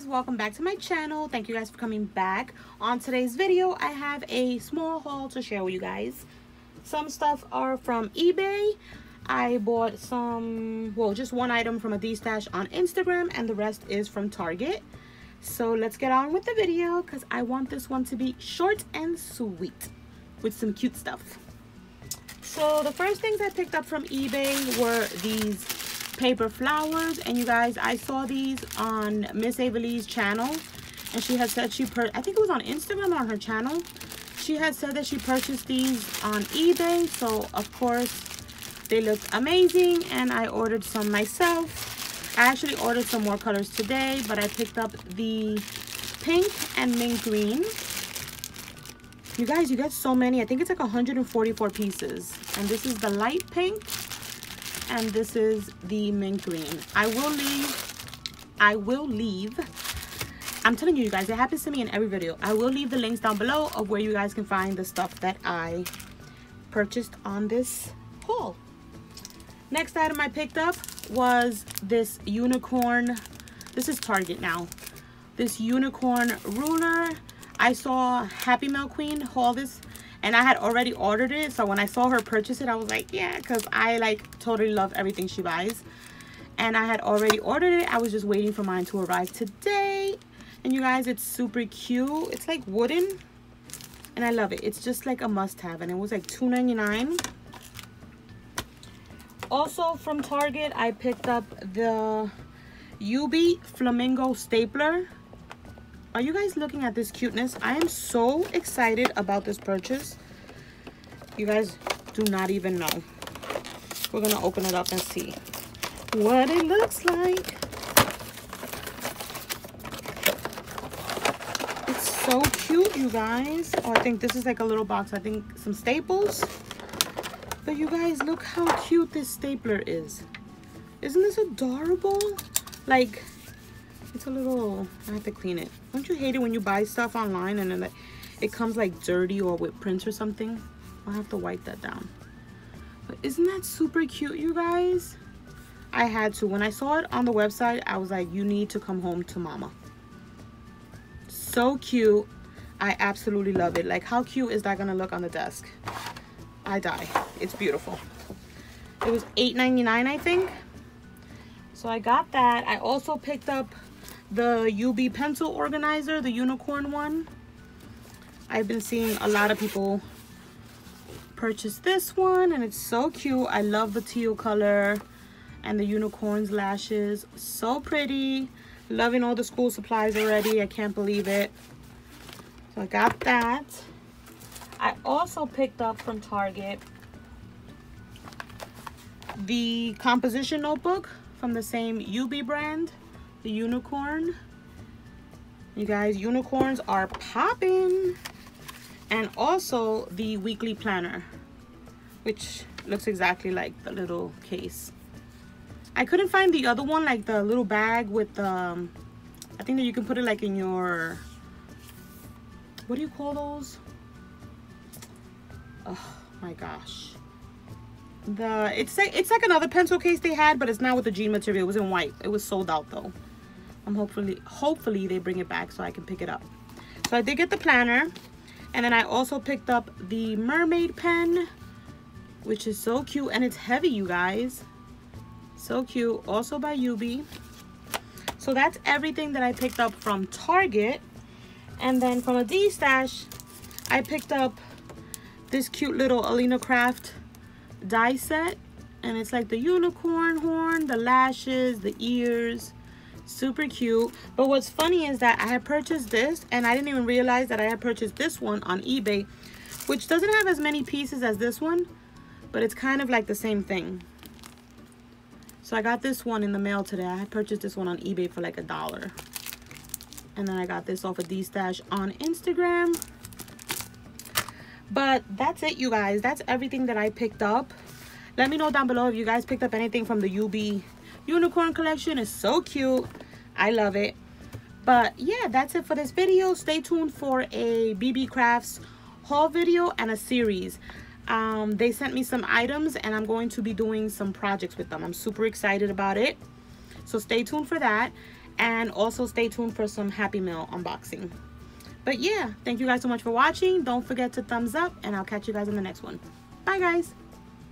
welcome back to my channel. Thank you guys for coming back. On today's video, I have a small haul to share with you guys. Some stuff are from eBay. I bought some, well, just one item from a Destash on Instagram, and the rest is from Target. So let's get on with the video because I want this one to be short and sweet with some cute stuff. So the first things I picked up from eBay were these paper flowers, and you guys, I saw these on Miss Avalee's channel, and she had said I think it was on Instagram or on her channel. She had said that she purchased these on eBay, so of course they looked amazing, and I ordered some myself. I actually ordered some more colors today, but I picked up the pink and mint green. You guys, you get so many. I think it's like 144 pieces, and this is the light pink, and this is the mint green. I will leave, I'm telling you guys, it happens to me in every video. I will leave the links down below of where you guys can find the stuff that I purchased on this haul. Next item I picked up was this unicorn. This is Target now. This unicorn ruler. I saw Happy Mail Queen haul this, and I had already ordered it, so when I saw her purchase it, I was like, yeah, because I like totally love everything she buys, and I had already ordered it. I was just waiting for mine to arrive today. And you guys, it's super cute. It's like wooden, and I love it. It's just like a must-have, and it was like $2.99. Also from Target, I picked up the UB Flamingo Stapler. Are you guys looking at this cuteness? I am so excited about this purchase. You guys do not even know. We're gonna open it up and see what it looks like. It's so cute, you guys. Oh, I think this is like a little box. I think some staples. But you guys, look how cute this stapler is. Isn't this adorable? Like, it's a little, I have to clean it. Don't you hate it when you buy stuff online and then like, it comes like dirty or with prints or something? I'll have to wipe that down. But isn't that super cute, you guys? I had to. When I saw it on the website, I was like, you need to come home to mama. So cute. I absolutely love it. Like, how cute is that gonna look on the desk? I die. It's beautiful. It was $8.99, I think. So I got that. I also picked up the UB pencil organizer, the unicorn one. I've been seeing a lot of people purchase this one, and it's so cute. I love the teal color and the unicorn's lashes. So pretty. Loving all the school supplies already. I can't believe it. So I got that. I also picked up from Target the composition notebook from the same UB brand, the unicorn. You guys, unicorns are popping. And also the weekly planner, which looks exactly like the little case. I couldn't find the other one, like the little bag with I think that you can put it like in your, what do you call those? Oh my gosh. It's like another pencil case they had, but it's not with the jean material. It was in white. It was sold out though. Hopefully they bring it back so I can pick it up. So I did get the planner, and then I also picked up the Mermaid Pen, which is so cute, and it's heavy, you guys. So cute. Also by UB. So that's everything that I picked up from Target. And then from a Destash, I picked up this cute little Alina Craft Die Set, and it's like the unicorn horn, the lashes, the ears. Super cute. But what's funny is that I had purchased this, and I didn't even realize that I had purchased this one on eBay, which doesn't have as many pieces as this one, but it's kind of like the same thing. So I got this one in the mail today. I had purchased this one on eBay for like $1, and then I got this off of Destash on Instagram. But that's it, you guys. That's everything that I picked up. Let me know down below if you guys picked up anything from the UB unicorn collection. It's so cute. I love it. But yeah, that's it for this video. Stay tuned for a BB Crafts haul video and a series. They sent me some items, and I'm going to be doing some projects with them. I'm super excited about it. So stay tuned for that. And also stay tuned for some Happy Meal unboxing. But yeah, thank you guys so much for watching. Don't forget to thumbs up, and I'll catch you guys in the next one. Bye guys.